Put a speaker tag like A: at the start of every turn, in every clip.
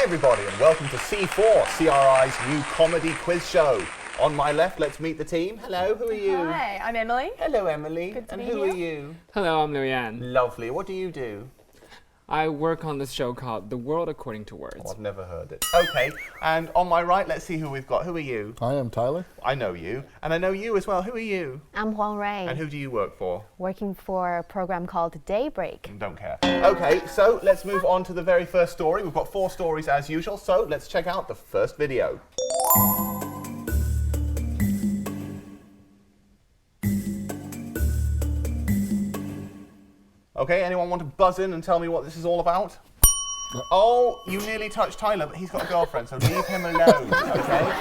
A: everybody, and welcome to C4, CRI's new comedy quiz show. On my left, let's meet the team. Hello, who are you?
B: Hi, I'm Emily.
A: Hello, Emily.
B: Good to
A: and
B: be
A: who
B: here.
A: are you?
C: Hello, I'm Liu Yan.
A: Lovely. What do you do?
C: I work on this show called The World According to Words.
A: Oh, I've never heard it. Okay, and on my right, let's see who we've got. Who are you?
D: Hi, I'm Tyler.
A: I know you, and I know you as well. Who are you?
E: I'm Huang Ray,
A: And who do you work for?
E: working for a program called Daybreak.
A: Don't care. Okay, so let's move on to the very first story. We've got 4 stories as usual, so let's check out the first video. Okay, anyone want to buzz in and tell me what this is all about? Oh, you nearly touched Tyler, but he's got a girlfriend, so leave him alone, okay?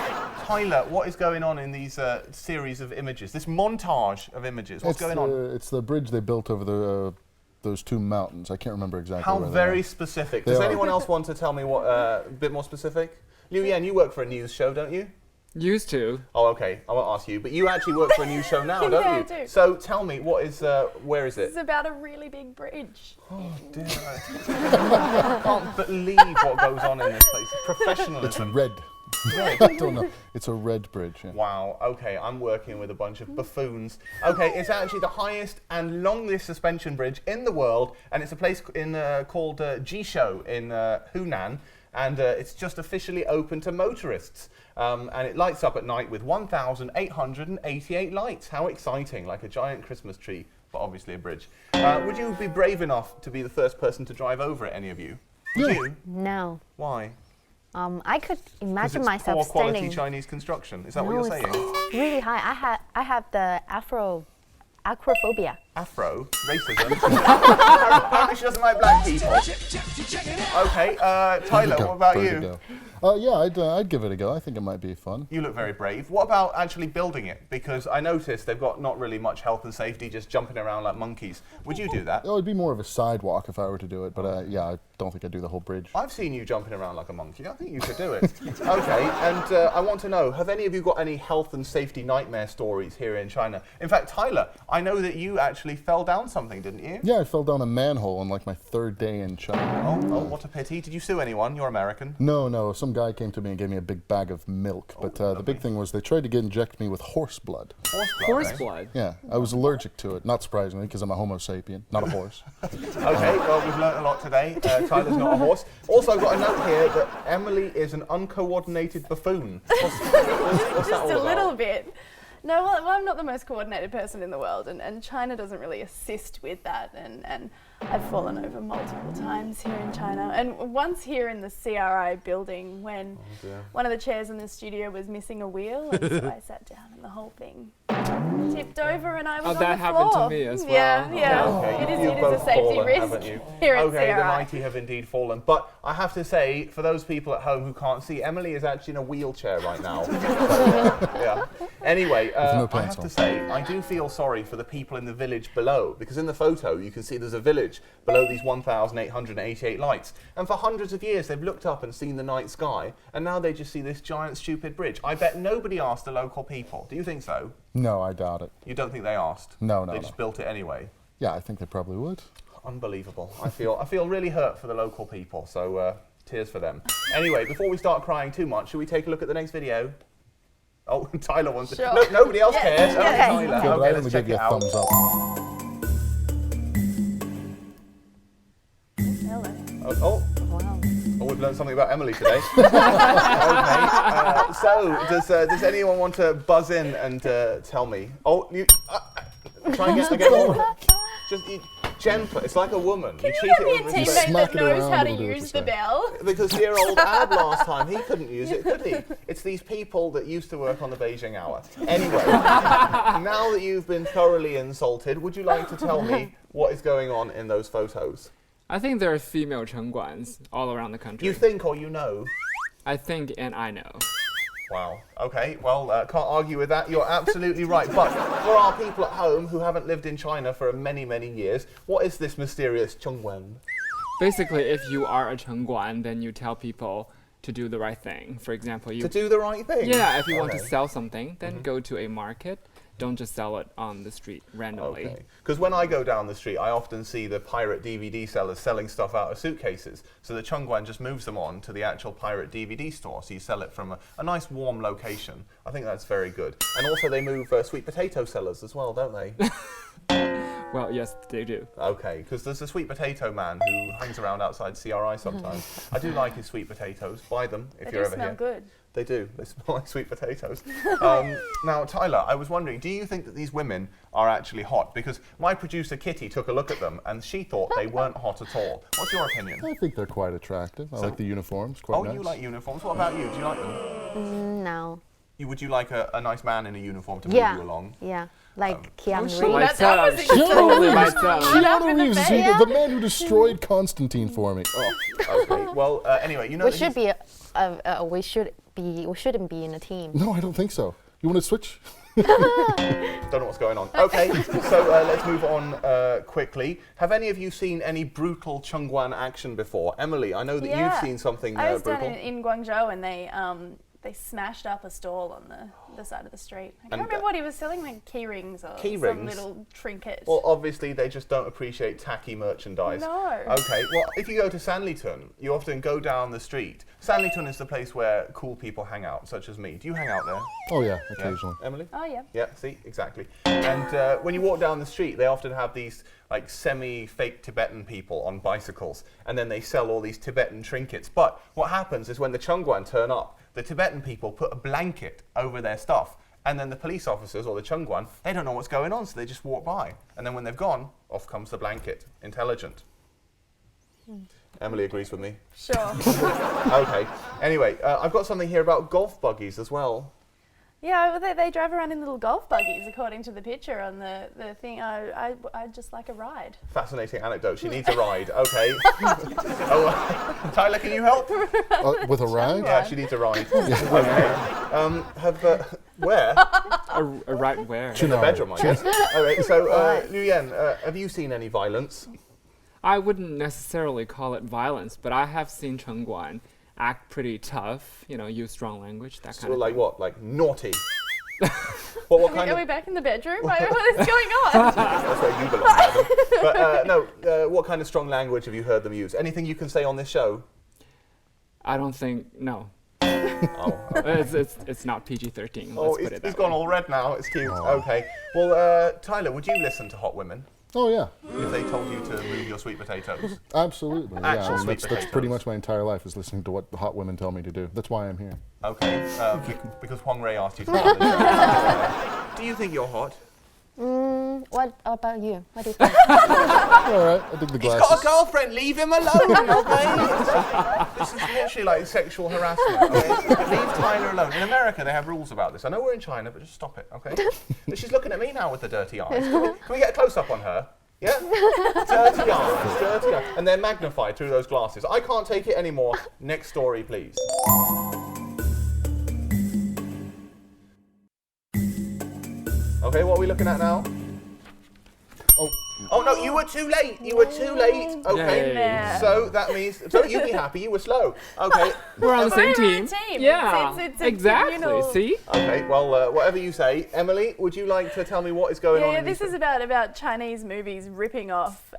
A: Tyler, what is going on in these series of images, this montage of images? What's going on?
D: It's the bridge they built over those 2 mountains. I can't remember exactly.
A: How
D: where they
A: very
D: are.
A: specific.
D: They
A: Does
D: are.
A: anyone else want to tell me what a bit more specific? Liu Yan, you work for a news show, don't you?
C: Used to.
A: Oh, okay. I won't ask you, but you actually work for a news show now, don't
B: Yeah,
A: you?
B: I do.
A: So tell me, where is
B: This
A: it?
B: is about a really big bridge.
A: Oh dear. I can't believe what goes on in this place.
D: It's
A: Professionalism.
D: red. I don't know. It's a red bridge. Yeah.
A: Wow, okay, I'm working with a bunch of buffoons. Okay, it's actually the highest and longest suspension bridge in the world, and it's a place called Jishou in Hunan, and it's just officially open to motorists. And it lights up at night with 1,888 lights. How exciting, like a giant Christmas tree, but obviously a bridge. Would you be brave enough to be the first person to drive over it, any of you? Would you?
E: No.
A: Why?
E: I could
A: 'Cause
E: imagine
A: it's
E: myself
A: poor quality
E: standing
A: Chinese construction. Is that
E: No,
A: what you're
E: it's
A: saying?
E: really high. I have the acrophobia.
A: Afro, racism. Apparently she doesn't like black people. Okay, Tyler, what about
D: Ready to
A: you?
D: go. Yeah, I'd give it a go. I think it might be fun.
A: You look very brave. What about actually building it? Because I noticed they've got not really much health and safety, just jumping around like monkeys. Would you do that?
D: It would be more of a sidewalk if I were to do it, but yeah, I don't think I'd do the whole bridge.
A: I've seen you jumping around like a monkey. I think you could do it. Okay, and I want to know, have any of you got any health and safety nightmare stories here in China? In fact, Tyler, I know that you actually fell down something, didn't you?
D: Yeah, I fell down a manhole on like my 3rd day in China.
A: Oh, what a pity. Did you sue anyone? You're American.
D: No, some guy came to me and gave me a big bag of milk, but the big thing was they tried to inject me with horse blood.
C: Horse
A: eh?
C: blood.
D: Yeah, I was allergic to it, not surprisingly, because I'm a Homo sapien, not a horse.
A: Okay, well, we've learnt a lot today. Tyler's not a horse. Also, I've got a note here that Emily is an uncoordinated buffoon. What's that
B: Just
A: all
B: a
A: about?
B: little bit. No, well, I'm not the most coordinated person in the world, and China doesn't really assist with that, and I've fallen over multiple times here in China. And once here in the CRI building when one of the chairs in the studio was missing a wheel, and so I sat down and the whole thing tipped over and I was on
C: that
B: the
C: happened to
B: floor.
C: me as
B: Yeah,
C: well.
B: yeah.
A: Okay,
B: It
A: you've
B: is
A: both
B: a safety
A: fallen,
B: risk
A: haven't you?
B: here at
A: Okay, the
B: CRI.
A: mighty have indeed fallen. But I have to say, for those people at home who can't see, Emily is actually in a wheelchair right now. Yeah. Anyway,
D: no
A: I
D: pants
A: have to
D: on.
A: say, I do feel sorry for the people in the village below, because in the photo you can see there's a village below these 1,888 lights. And for hundreds of years they've looked up and seen the night sky, and now they just see this giant stupid bridge. I bet nobody asked the local people. Do you think so?
D: No, I doubt it.
A: You don't think they asked?
D: No,
A: They
D: no.
A: just built it anyway.
D: Yeah, I think they probably would.
A: Unbelievable. I feel really hurt for the local people, so tears for them. Anyway, before we start crying too much, should we take a look at the next video? Oh, Tyler wants to.
B: Sure.
A: No, nobody else
B: Yeah,
A: cares. Only
B: yeah.
A: Tyler.
D: Yeah, but I
A: Okay,
D: only
A: let's check
D: give you
A: it
D: a
A: out.
D: thumbs up.
B: Hello.
A: Oh,
E: Wow.
A: we've learned something about Emily today. Okay. So, does anyone want to buzz in and tell me? Oh, you. Try and get more. Just gentle. It's like a woman.
B: Can you
A: treat
B: get
A: it
B: me a
A: with respect.
B: teammate
D: Smack
B: that
D: it
B: knows
D: around,
B: how to
D: it'll do what
B: use
D: you
B: the
D: say.
B: bell?
A: Because dear old Ab last time, he couldn't use it, could he? It's these people that used to work on the Beijing Hour. Anyway, now that you've been thoroughly insulted, would you like to tell me what is going on in those photos?
C: I think there are female chengguans all around the country.
A: You think or you know?
C: I think and I know.
A: Wow. Okay, well, can't argue with that. You're absolutely right. But for our people at home who haven't lived in China for many, many years, what is this mysterious Chengguan?
C: Basically, if you are a chengguan, then you tell people to do the right thing. For example,
A: To do the right thing?
C: yeah, if you want to
A: Okay.
C: sell something, then go to a market. don't just sell it on the street randomly.
A: Okay. Because when I go down the street, I often see the pirate DVD sellers selling stuff out of suitcases. So the Chongguan just moves them on to the actual pirate DVD store. So you sell it from a nice warm location. I think that's very good. And also they move sweet potato sellers as well, don't they?
C: Well, yes, they do.
A: Okay, because there's a sweet potato man who hangs around outside CRI sometimes. I do like his sweet potatoes. Buy them if you're ever here.
B: They do smell good.
A: They do. They smell like sweet potatoes. Now, Tyler, I was wondering, do you think that these women are actually hot? Because my producer, Kitty, took a look at them and she thought they weren't hot at all. What's your opinion?
D: I think they're quite attractive. I like the uniforms, quite nice.
A: You like uniforms. What about you? Do you like them?
E: No.
A: Would you like a nice man in a uniform to move you along?
E: Yeah. Like Keanu
C: She
E: Reeves.
C: lights
B: that
C: up.
B: was
C: She totally lights up.
D: Keanu Reeves is
E: Yeah.
D: the man who destroyed Constantine for me. Oh.
A: Okay. Well, anyway, you know
E: We
A: that
E: should
A: he's-
E: we shouldn't be in a team.
D: No, I don't think so. You want to switch?
A: Don't know what's going on. Okay, so let's move on quickly. Have any of you seen any brutal Chongguan action before? Emily, I know that you've seen something
B: I was
A: brutal.
B: down in Guangzhou and they smashed up a stall on the side of the street. I can't remember what he was selling, like key rings or
A: Key
B: some
A: rings?
B: little trinket.
A: Well, obviously, they just don't appreciate tacky merchandise.
B: No.
A: Okay, well, if you go to Sanlitun, you often go down the street. Sanlitun is the place where cool people hang out, such as me. Do you hang out there?
D: Oh yeah,
A: Yeah.
D: occasionally.
A: Emily?
B: Oh yeah.
A: Yeah, see, exactly. And when you walk down the street, they often have these like semi-fake Tibetan people on bicycles, and then they sell all these Tibetan trinkets. But what happens is when the Chongguan turn up, the Tibetan people put a blanket over their stuff, and then the police officers or the Chongguan, they don't know what's going on, so they just walk by. And then when they've gone, off comes the blanket. Intelligent. Emily agrees with me.
B: Sure.
A: Okay. Anyway, I've got something here about golf buggies as well.
B: Yeah, well, they drive around in little golf buggies, according to the picture on the thing. I'd just like a ride.
A: Fascinating anecdote. She needs a ride. Okay. Tyler, can you help?
D: With a ride?
A: Yeah, she needs a ride. Okay. Where?
C: A right where?
A: In the bedroom, I guess. Okay, so, Nguyen, have you seen any violence?
C: I wouldn't necessarily call it violence, but I have seen Chongguan act pretty tough, use strong language, that kind
A: So
C: of
A: like what? Like naughty? What kind
B: Are we
A: of...
B: back in the bedroom? What is going on?
A: That's where you belong, Adam. But no, what kind of strong language have you heard them use? Anything you can say on this show?
C: I don't think, no.
A: Oh,
C: It's not PG-13,
A: oh
C: let's put it that
A: it's gone
C: way.
A: all red now. It's cute.
D: Oh.
A: Okay. Well, Tyler, would you listen to hot women
D: Oh yeah,
A: if they told you to move your sweet potatoes?
D: absolutely. Yeah,
A: Actual sweet
D: that's pretty
A: potatoes.
D: much my entire life is listening to what the hot women tell me to do. That's why I'm here.
A: Okay. Because Huang Ray asked you to come on the show. Do you think you're hot?
E: What about you? What do you think?
D: All right, I think the
A: He's
D: glasses.
A: got a girlfriend. Leave him alone, okay? This is literally like sexual harassment. Okay? Leave Tyler alone. In America, they have rules about this. I know we're in China, but just stop it, okay? She's looking at me now with the dirty eyes. Can we get a close-up on her? Yeah? Dirty eyes. And they're magnified through those glasses. I can't take it anymore. Next story, please. Okay, what are we looking at now? Oh no, you were too late. You were too late. Okay.
C: Yay.
B: Yeah.
A: So that means, so you be happy, you were slow. Okay.
C: We're on the same
B: We're on
C: team.
B: a team.
C: Yeah,
B: It's a
C: exactly.
B: communal-
C: See?
A: Okay, well, whatever you say. Emily, would you like to tell me what is going on?
B: Yeah,
A: in
B: this
A: these-
B: is about Chinese movies ripping off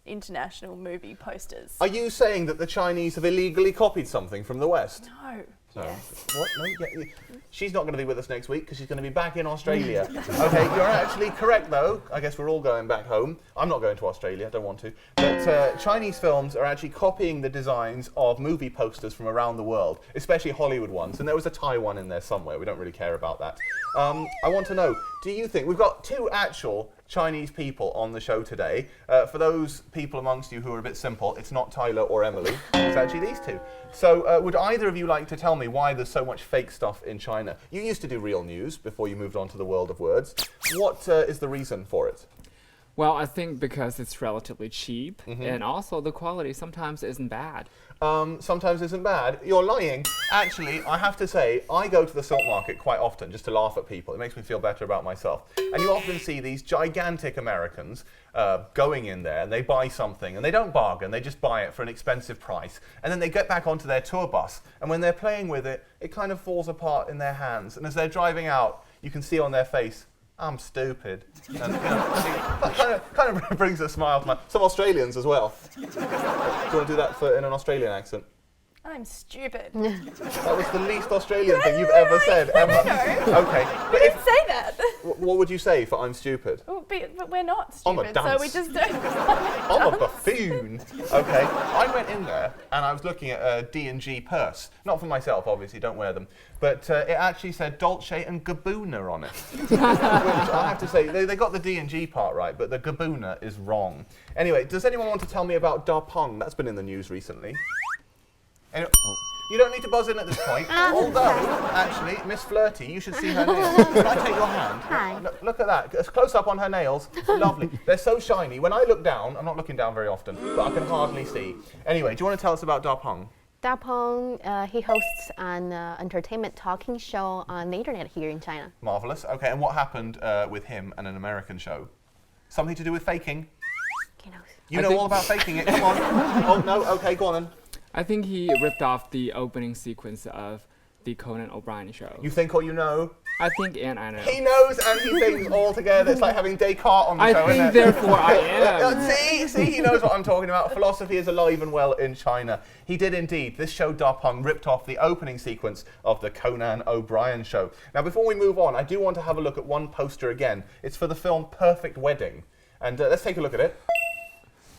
B: international movie posters.
A: Are you saying that the Chinese have illegally copied something from the West?
B: No.
A: So,
B: Yes.
A: what? No, yeah, she's not going to be with us next week because she's going to be back in Australia. Okay, you're actually correct though. I guess we're all going back home. I'm not going to Australia, I don't want to. But Chinese films are actually copying the designs of movie posters from around the world, especially Hollywood ones. And there was a Thai one in there somewhere. We don't really care about that. I want to know, do you think, we've got two actual Chinese people on the show today. For those people amongst you who are a bit simple, it's not Tyler or Emily, it's actually these two. So would either of you like to tell me why there's so much fake stuff in China? You used to do real news before you moved on to the world of words. What is the reason for it?
C: Well, I think because it's relatively cheap, and also the quality sometimes isn't bad.
A: Sometimes isn't bad. You're lying. Actually, I have to say, I go to the silk market quite often just to laugh at people. It makes me feel better about myself. And you often see these gigantic Americans going in there and they buy something and they don't bargain, they just buy it for an expensive price. And then they get back onto their tour bus. And when they're playing with it, it kind of falls apart in their hands. And as they're driving out, you can see on their face, I'm stupid. And, kind of brings a smile to my... Some Australians as well. Do you want to do that in an Australian accent?
B: I'm stupid.
A: That was the least Australian thing you've ever said, Emma. Okay.
B: We didn't say that.
A: What would you say for I'm stupid?
B: Well, but we're not
A: I'm a
B: stupid, so we
A: dunce.
B: just don't.
A: I'm a buffoon. Okay. I went in there and I was looking at a D&G purse. Not for myself, obviously, don't wear them. But it actually said Dolce and Gabbana on it. Which I have to say, they got the D&G part right, but the Gabbana is wrong. Anyway, does anyone want to tell me about Da Peng? That's been in the news recently. You don't need to buzz in at this point. Although, actually, Miss Flirty, you should see her nails. Can I take your hand?
E: Hi.
A: Look at that. It's close up on her nails. Lovely. They're so shiny. When I look down, I'm not looking down very often, but I can hardly see. Anyway, do you want to tell us about Da Peng?
E: Da Peng, he hosts an entertainment talking show on the internet here in China.
A: Marvellous. Okay, and what happened with him and an American show? Something to do with faking?
E: You know.
A: You know all about faking it. Come on. Oh, no. Okay, go on then.
C: I think he ripped off the opening sequence of the Conan O'Brien show.
A: You think or you know?
C: I think and I know.
A: He knows and he thinks all together. It's like having Descartes on the show,
C: I
A: isn't
C: think,
A: it?
C: therefore I am.
A: See, he knows what I'm talking about. Philosophy is alive and well in China. He did indeed. This show, Da Peng, ripped off the opening sequence of the Conan O'Brien show. Now, before we move on, I do want to have a look at one poster again. It's for the film Perfect Wedding. And let's take a look at it.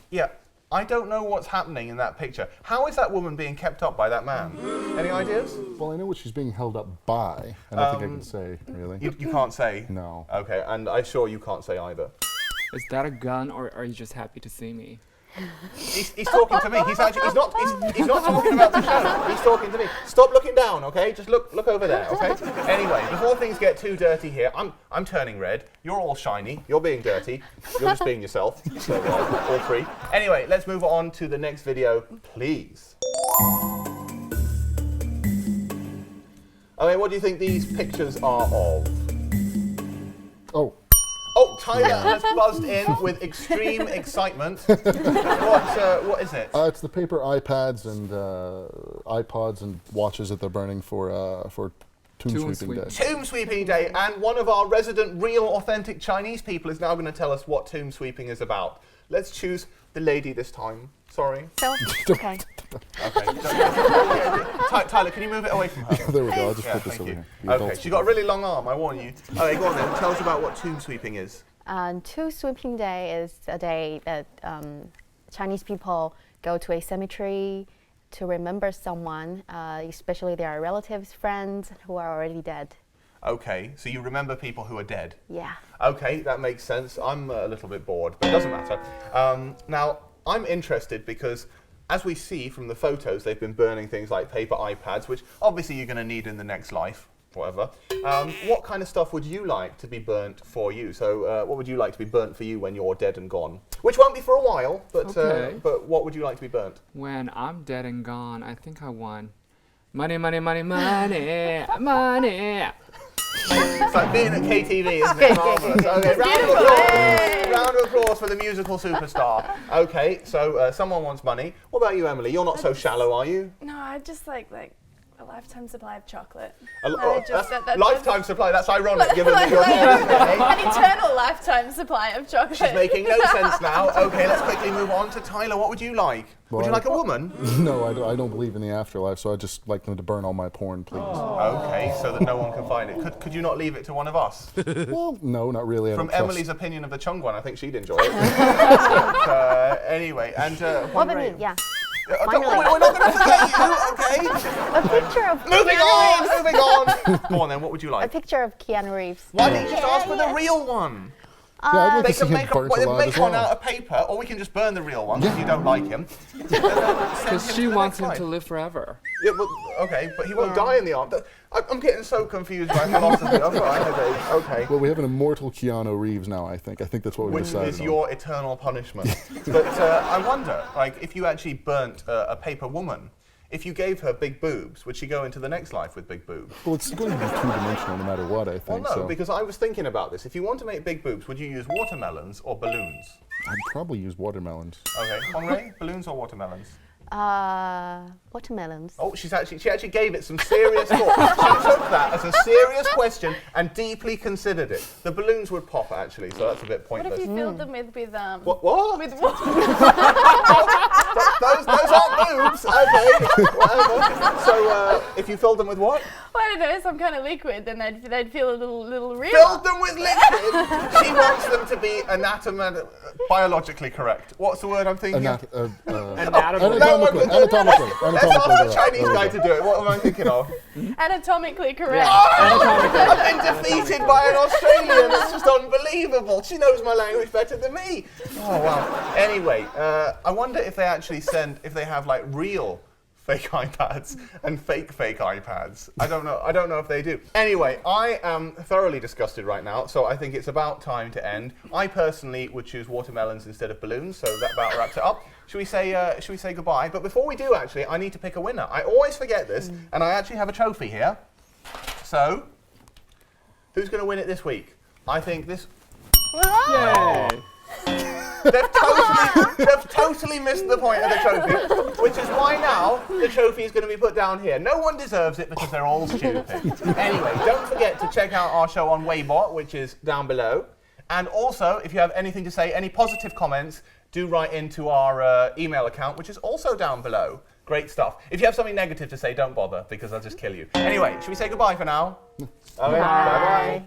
A: Yeah. I don't know what's happening in that picture. How is that woman being kept up by that man? Any ideas?
D: Well, I know what she's being held up by. I don't think I can say, really.
A: You can't say?
D: No.
A: Okay, and I'm sure you can't say either.
C: Is that a gun, or are you just happy to see me?
A: He's talking to me. He's not talking about the show. He's talking to me. Stop looking down, okay? Just look over there, okay? Anyway, before things get too dirty here, I'm turning red. You're all shiny. You're being dirty. You're just being yourself. So all three. Anyway, let's move on to the next video, please. Okay, what do you think these pictures are of? Oh, Tyler has buzzed in with extreme excitement. What is it?
D: It's the paper iPads and iPods and watches that they're burning for Tomb Sweeping Day.
A: Tomb Sweeping Day, and one of our resident, real, authentic Chinese people is now going to tell us what tomb sweeping is about. Let's choose the lady this time. Sorry.
E: So, okay.
A: Okay. Tyler, can you move it away from her?
D: There we go. I'll just put this over here.
A: Okay, she's got a really long arm, I warn you. Okay, go on then. Tell us about what tomb sweeping is.
E: Tomb Sweeping Day is a day that Chinese people go to a cemetery to remember someone, especially their relatives, friends who are already dead.
A: Okay, so you remember people who are dead?
E: Yeah.
A: Okay, that makes sense. I'm a little bit bored, but it doesn't matter. Now, I'm interested because, as we see from the photos, they've been burning things like paper iPads, which obviously you're going to need in the next life, whatever. What kind of stuff would you like to be burnt for you? So what would you like to be burnt for you when you're dead and gone? Which won't be for a while, but, but what would you like to be burnt?
C: When I'm dead and gone, I think I want money, money, money, money, money.
A: It's like being at KTV, isn't it? Marvellous. Okay, round of applause for the musical superstar. Okay, so someone wants money. What about you, Emily? You're not so shallow, are you?
B: No, I just like a lifetime supply of chocolate.
A: Lifetime supply, that's ironic given that you're dead.
B: An eternal lifetime supply of chocolate.
A: She's making no sense now. Okay, let's quickly move on to Tyler. What would you like? Would you like a woman?
D: No, I don't believe in the afterlife, so I'd just like them to burn all my porn, please.
A: Okay, so that no one can find it. Could you not leave it to one of us?
D: Well, no, not really.
A: From Emily's opinion of the Chongguan, I think she'd enjoy it. But, anyway, and
E: What about me? Yeah.
A: we're not going to forget you, okay?
E: A picture of
A: Moving
E: Keanu Reeves.
A: on, moving on. Go on then, what would you
E: A
A: like?
E: picture of Keanu Reeves.
A: Why didn't you just ask for the real one?
D: Yeah, I'd like
A: They
D: to see
A: can
D: him burnt alive
A: make
D: as
A: one
D: well.
A: out of paper, or we can just burn the real one if you don't like him.
C: Because she wants him to live forever.
A: Yeah, well, okay, but he won't die in the arm. I'm getting so confused by philosophy. I've got a headache. Okay.
D: Well, we have an immortal Keanu Reeves now, I think. I think that's what we
A: Which
D: decided
A: is
D: on.
A: your eternal punishment. But I wonder, like, if you actually burnt a paper woman, if you gave her big boobs, would she go into the next life with big boobs?
D: Well, it's going to be two-dimensional no matter what, I
A: Well,
D: think.
A: no,
D: so.
A: because I was thinking about this. If you want to make big boobs, would you use watermelons or balloons?
D: I'd probably use watermelons.
A: Okay, Henri, balloons or watermelons?
E: Watermelons.
A: Oh, she actually gave it some serious thought. She took that as a serious question and deeply considered it. The balloons would pop actually, so that's a bit
B: What
A: pointless.
B: if you filled them with
A: What?
B: with what?
A: those aren't boobs. Okay. Whatever. So if you filled them with what?
B: Well, I don't know, some kind of liquid, then they'd feel a little real.
A: Filled them with liquid. She wants them to be biologically correct. What's the word I'm thinking of?
C: Anatomically.
D: Anatomically.
A: Let's ask the Chinese guy to do it. What am I thinking of?
B: Anatomically correct.
A: I've been defeated by an Australian. It's just unbelievable. She knows my language better than me. Oh wow. Anyway, I wonder if they actually if they have like real fake iPads and fake iPads. I don't know if they do. Anyway, I am thoroughly disgusted right now, so I think it's about time to end. I personally would choose watermelons instead of balloons, so that about wraps it up. Should we say goodbye? But before we do, actually, I need to pick a winner. I always forget this, and I actually have a trophy here. So, who's going to win it this week? I think this.
C: Yay!
A: They've totally missed the point of the trophy, which is why now the trophy is going to be put down here. No one deserves it because they're all stupid. Anyway, don't forget to check out our show on Weibo, which is down below. And also, if you have anything to say, any positive comments, do write into our email account, which is also down below. Great stuff. If you have something negative to say, don't bother, because I'll just kill you. Anyway, should we say goodbye for now? Okay, bye-bye.